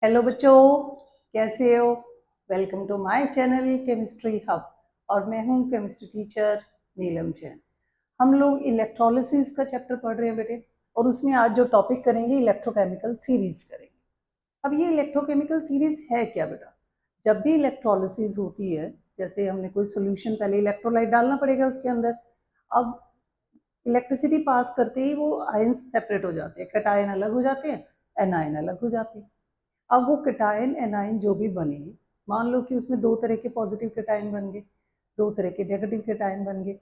Hello बच्चों, कैसे हो? Welcome to my channel chemistry hub. और मैं हूँ केमिस्ट्री टीचर नीलम जैन। हम लोग इलेक्ट्रोलिसिस का चैप्टर पढ़ रहे हैं बेटे, और उसमें आज जो टॉपिक करेंगे इलेक्ट्रोकेमिकल सीरीज करेंगे। अब ये इलेक्ट्रोकेमिकल सीरीज है क्या बेटा? जब भी इलेक्ट्रोलिसिस होती है, जैसे हमने कोई सोल्यूशन, पहले इलेक्ट्रोलाइट डालना पड़ेगा उसके अंदर। अब इलेक्ट्रिसिटी पास करते ही वो आयंस सेपरेट हो जाते हैं, कैटायन अलग हो जाते हैं, एनायन अलग हो जाते हैं। अब वो कैटायन एनायन जो भी बने, मान लो कि उसमें दो तरह के पॉजिटिव कैटायन बन गए, दो तरह के नेगेटिव कैटायन बन गए,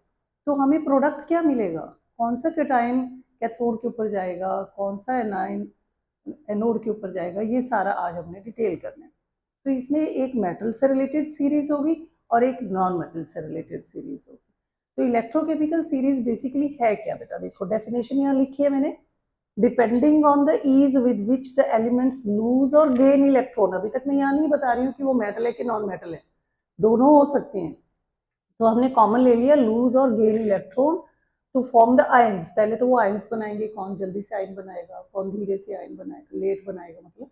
तो हमें प्रोडक्ट क्या मिलेगा? कौन सा कैटायन कैथोड के ऊपर जाएगा, कौन सा एनायन एनोड के ऊपर जाएगा, ये सारा आज हमने डिटेल करना है। तो इसमें एक मेटल से रिलेटेड सीरीज होगी और एक नॉन मेटल से रिलेटेड सीरीज होगी। तो इलेक्ट्रोकेमिकल सीरीज बेसिकली है क्या बेटा? देखो डेफिनेशन यहाँ लिखी है मैंने। Depending on the ease with which the elements lose और गेन इलेक्ट्रॉन। अभी तक मैं यहाँ नहीं बता रही हूँ कि वो मेटल है कि नॉन मेटल है, दोनों हो सकते हैं। तो हमने कॉमन ले लिया लूज और gain electron to form the ions. पहले तो वो आयंस बनाएंगे, कौन जल्दी से आयन बनाएगा, कौन धीरे से आयन बनाएगा, लेट बनाएगा मतलब।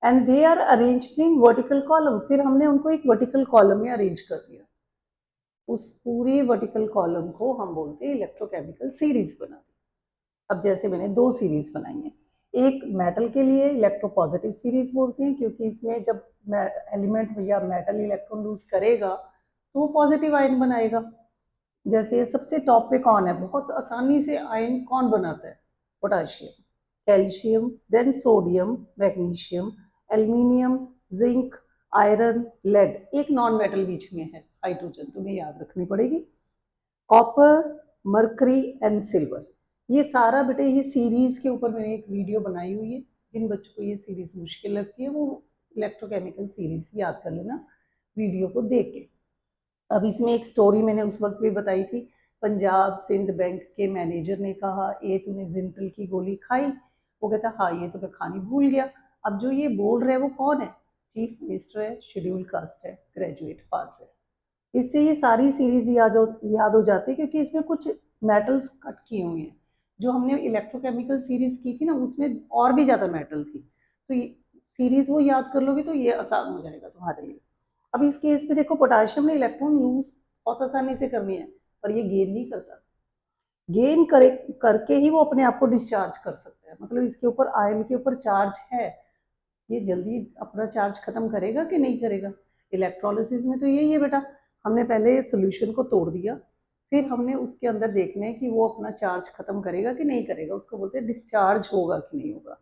And they are arranged in vertical column. फिर हमने उनको एक वर्टिकल कॉलम में अरेंज कर दिया। उस पूरी वर्टिकल कॉलम को हम बोलते हैं इलेक्ट्रोकेमिकल सीरीज बना दी। अब जैसे मैंने दो सीरीज बनाई है, एक मेटल के लिए इलेक्ट्रोपॉजिटिव सीरीज बोलते हैं, क्योंकि इसमें जब एलिमेंट या मेटल इलेक्ट्रॉन लूज करेगा तो वो पॉजिटिव आयन बनाएगा। जैसे सबसे टॉप पे कौन है, बहुत आसानी से आयन कौन बनाता है? Potassium, calcium, then sodium, magnesium, aluminium, zinc, iron, lead. एक नॉन मेटल बीच में है, हाइड्रोजन, तुम्हें याद रखनी पड़ेगी। Copper, mercury and silver. ये सारा बेटे ये सीरीज के ऊपर मैंने एक वीडियो बनाई हुई है। जिन बच्चों को ये सीरीज मुश्किल लगती है वो इलेक्ट्रोकेमिकल सीरीज याद कर लेना वीडियो को देख के। अब इसमें एक स्टोरी मैंने उस वक्त भी बताई थी। पंजाब सिंध बैंक के मैनेजर ने कहा, ये तूने जिंटल की गोली खाई? वो कहता हाँ, ये तो मैं खानी भूल गया। अब जो ये बोल रहे हैं वो कौन है? चीफ मिनिस्टर है, शेड्यूल कास्ट है, ग्रेजुएट पास है। इससे ये सारी सीरीज याद हो जाती है, क्योंकि इसमें कुछ मेटल्स कट किए हुए हैं। जो हमने इलेक्ट्रोकेमिकल सीरीज की थी ना, उसमें और भी ज़्यादा मेटल थी। तो ये सीरीज वो याद कर लोगे तो ये आसान हो जाएगा तुम्हारे लिए। अब इस केस में देखो, पोटाशियम ने इलेक्ट्रॉन लूज बहुत आसानी से करनी है, पर ये गेन नहीं करता। गेन करे करके ही वो अपने आप को डिस्चार्ज कर सकता है। मतलब इसके ऊपर आयन के ऊपर चार्ज है, ये जल्दी अपना चार्ज खत्म करेगा कि नहीं करेगा? इलेक्ट्रोलिसिस में तो यही है बेटा। हमने पहले सोल्यूशन को तोड़ दिया, फिर हमने उसके अंदर देखना है कि वो अपना चार्ज खत्म करेगा कि नहीं करेगा, उसको बोलते हैं डिस्चार्ज होगा कि नहीं होगा।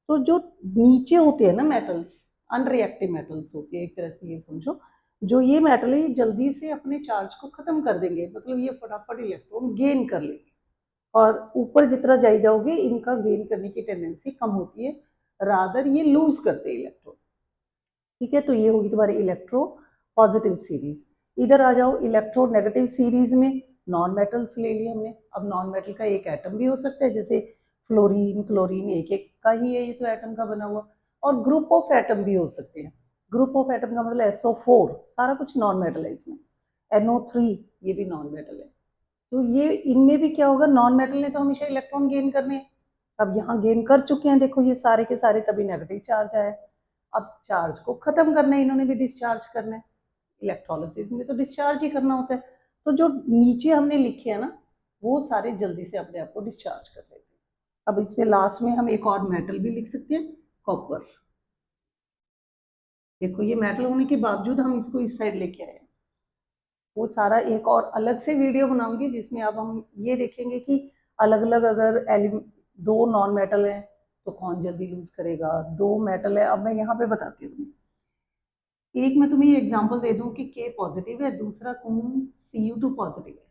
तो जो नीचे होते हैं ना मेटल्स, अनरिएक्टिव मेटल्स होते हैं, एक तरह से ये समझो, जो ये मेटल है जल्दी से अपने चार्ज को खत्म कर देंगे, मतलब ये फटाफट इलेक्ट्रॉन गेन कर लेंगे। और ऊपर जितना जाओगे इनका गेन करने की टेंडेंसी कम होती है, रादर ये लूज करते हैं इलेक्ट्रॉन। ठीक है, तो ये होगी तुम्हारी इलेक्ट्रो पॉजिटिव सीरीज। इधर आ जाओ इलेक्ट्रो नेगेटिव सीरीज में। नॉन मेटल्स ले लिए हमने। अब नॉन मेटल का एक एटम भी हो सकता है, जैसे फ्लोरीन, क्लोरीन, एक एक का ही है ये तो एटम का बना हुआ। और ग्रुप ऑफ एटम भी हो सकते हैं। ग्रुप ऑफ एटम का मतलब SO4, सारा कुछ नॉन मेटल है इसमें। NO3, ये भी नॉन मेटल है। तो ये इनमें भी क्या होगा, नॉन मेटल ने तो हमेशा इलेक्ट्रॉन गेन करने हैं। अब यहाँ गेन कर चुके हैं, देखो ये सारे के सारे, तभी नेगेटिव चार्ज आया। अब चार्ज को खत्म करना है, इन्होंने भी डिस्चार्ज करना है। इलेक्ट्रोलिसिस में तो डिस्चार्ज ही करना होता है। तो जो नीचे हमने लिखे है ना, वो सारे जल्दी से अपने आप को डिस्चार्ज कर देते हैं। अब इसमें लास्ट में हम एक और मेटल भी लिख सकते हैं, कॉपर। देखो ये मेटल होने के बावजूद हम इसको इस साइड लेके आए। वो सारा एक और अलग से वीडियो बनाऊंगी, जिसमें अब हम ये देखेंगे कि अलग अलग अगर दो नॉन मेटल है तो कौन जल्दी लूज करेगा, दो मेटल है। अब मैं यहाँ पे बताती हूँ तुम्हें। एक मैं तुम्हें ये एग्जांपल दे दूं कि K पॉजिटिव है, दूसरा Cu2 पॉजिटिव है।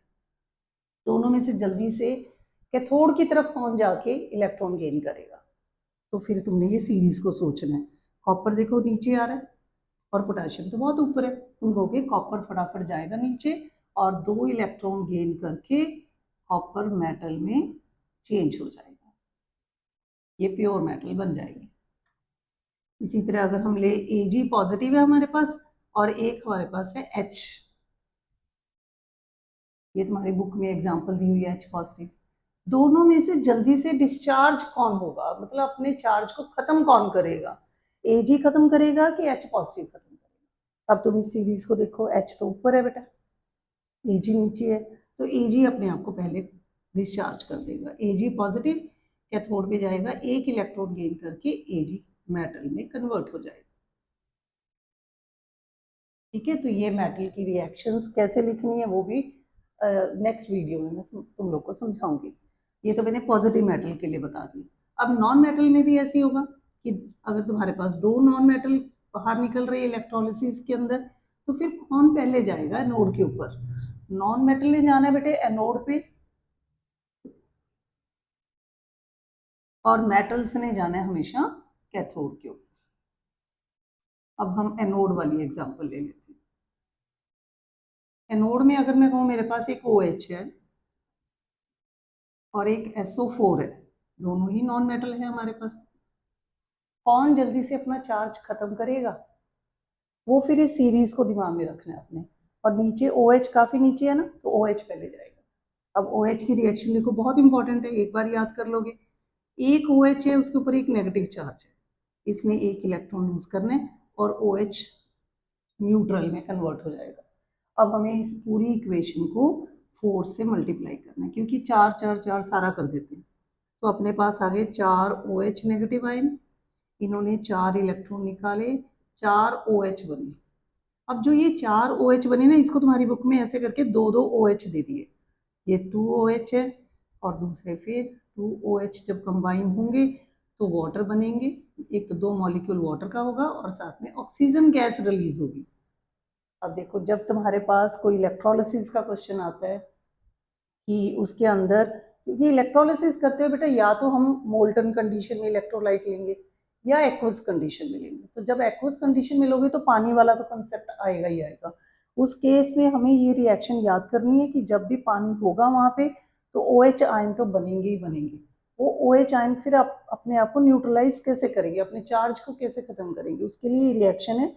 दोनों में से जल्दी से कैथोड की तरफ कौन जाके इलेक्ट्रॉन गेन करेगा? तो फिर तुमने ये सीरीज को सोचना है। कॉपर देखो नीचे आ रहा है और पोटेशियम तो बहुत ऊपर है। तुम कहोगे कॉपर फटाफट जाएगा नीचे और दो इलेक्ट्रॉन गेन करके कॉपर मेटल में चेंज हो जाएगा, ये प्योर मेटल बन जाएगी। इसी तरह अगर हम ले Ag पॉजिटिव है हमारे पास और एक हमारे पास है H, ये तुम्हारी बुक में एग्जांपल दी हुई है H पॉजिटिव। दोनों में से जल्दी से डिस्चार्ज कौन होगा, मतलब अपने चार्ज को खत्म कौन करेगा? Ag खत्म करेगा कि H पॉजिटिव खत्म करेगा? अब तुम इस सीरीज को देखो, H तो ऊपर है बेटा, Ag नीचे है, तो Ag अपने आप को पहले डिस्चार्ज कर देगा। Ag पॉजिटिव कैथोड पे जाएगा, एक इलेक्ट्रॉन गेन करके Ag मेटल में कन्वर्ट हो जाएगा। ठीक है, तो ये मेटल की रिएक्शंस कैसे लिखनी है वो भी नेक्स्ट वीडियो में मैं तुम लोग को समझाऊंगी। ये तो मैंने पॉजिटिव मेटल के लिए बता दी। अब नॉन मेटल में भी ऐसे ही होगा कि अगर तुम्हारे पास दो नॉन मेटल बाहर निकल रहे हैं इलेक्ट्रोलिसिस के अंदर, तो फिर कौन पहले जाएगा एनोड के ऊपर? नॉन मेटल ने जाना है बेटे एनोड पे, और मेटल्स ने जाना है हमेशा कैथोड के ऊपर। अब हम एनोड वाली एग्जांपल ले लेते हैं। एनोड में अगर मैं कहूँ मेरे पास एक OH है और एक SO4 है, दोनों ही नॉन मेटल है हमारे पास, कौन जल्दी से अपना चार्ज खत्म करेगा? वो फिर इस सीरीज को दिमाग में रखना है अपने। और नीचे OH काफी नीचे है ना, तो OH पहले जाएगा। अब OH की रिएक्शन देखो, बहुत इंपॉर्टेंट है, एक बार याद कर लोगे। एक OH है, उसके ऊपर एक नेगेटिव चार्ज है, इसने एक इलेक्ट्रॉन लूज करना है और OH न्यूट्रल में कन्वर्ट हो जाएगा। अब हमें इस पूरी इक्वेशन को 4 से मल्टीप्लाई करना है, क्योंकि 4 4 4 सारा कर देते हैं। तो अपने पास आ गए 4 OH नेगेटिव आयन, इन्होंने 4 इलेक्ट्रॉन निकाले, 4 OH बने। अब जो ये 4 OH बने ना, इसको तुम्हारी बुक में ऐसे करके दो दो OH दे दिए, ये 2 OH है और दूसरे फिर 2 OH जब कंबाइन होंगे तो वाटर बनेंगे। एक तो 2 मॉलिक्यूल वाटर का होगा और साथ में ऑक्सीजन गैस रिलीज होगी। अब देखो, जब तुम्हारे पास कोई इलेक्ट्रोलिसिस का क्वेश्चन आता है कि उसके अंदर, क्योंकि इलेक्ट्रोलिसिस करते हुए बेटा या तो हम मोल्टन कंडीशन में इलेक्ट्रोलाइट लेंगे या एक्वस कंडीशन में लेंगे। तो जब एक्वस कंडीशन में लोगे तो पानी वाला तो कंसेप्ट आएगा ही आएगा। उस केस में हमें ये रिएक्शन याद करनी है कि जब भी पानी होगा वहाँ पे तो OH आयन तो बनेंगे ही बनेंगे। वो OH आयन फिर अपने आप को न्यूट्रलाइज कैसे करेंगे, अपने चार्ज को कैसे खत्म करेंगे? उसके लिए ये रिएक्शन है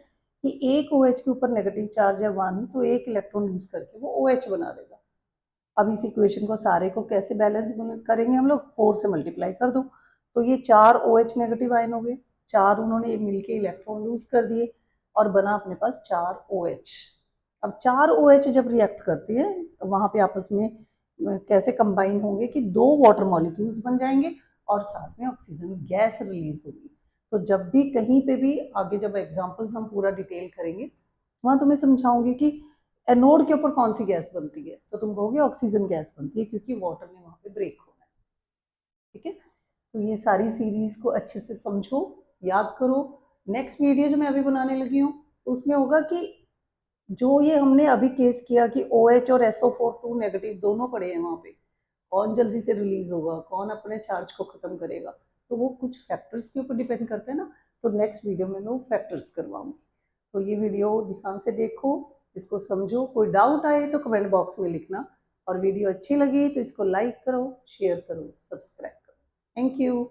कि एक OH के ऊपर नेगेटिव चार्ज है 1, तो एक इलेक्ट्रॉन लूज करके वो OH बना देगा। अब इस इक्वेशन को सारे को कैसे बैलेंस करेंगे हम लोग? 4 से मल्टीप्लाई कर दो, तो ये 4 OH नेगेटिव आयन हो गए, 4 उन्होंने मिलके इलेक्ट्रॉन लूज कर दिए और बना अपने पास 4 OH। अब 4 OH जब रिएक्ट करती है तो वहाँ पे आपस में कैसे कंबाइन होंगे कि 2 वाटर मॉलिक्यूल्स बन जाएंगे और साथ में ऑक्सीजन गैस रिलीज होगी। तो जब भी कहीं पे भी आगे जब एग्जाम्पल्स हम पूरा डिटेल करेंगे वहाँ तुम्हें समझाऊंगी कि एनोड के ऊपर कौन सी गैस बनती है, तो तुम कहोगे ऑक्सीजन गैस बनती है, क्योंकि वाटर ने वहाँ पे ब्रेक होना है। ठीक है, तो ये सारी सीरीज को अच्छे से समझो, याद करो। नेक्स्ट वीडियो जो मैं अभी बनाने लगी हूँ उसमें होगा कि जो ये हमने अभी केस किया कि OH और SO4 2 नेगेटिव दोनों पड़े हैं वहाँ पे, कौन जल्दी से रिलीज होगा, कौन अपने चार्ज को खत्म करेगा, तो वो कुछ फैक्टर्स के ऊपर डिपेंड करते हैं ना। तो नेक्स्ट वीडियो में मैं वो फैक्टर्स करवाऊंगी। तो ये वीडियो ध्यान से देखो, इसको समझो, कोई डाउट आए तो कमेंट बॉक्स में लिखना, और वीडियो अच्छी लगी तो इसको लाइक करो, शेयर करो, सब्सक्राइब करो। Thank you.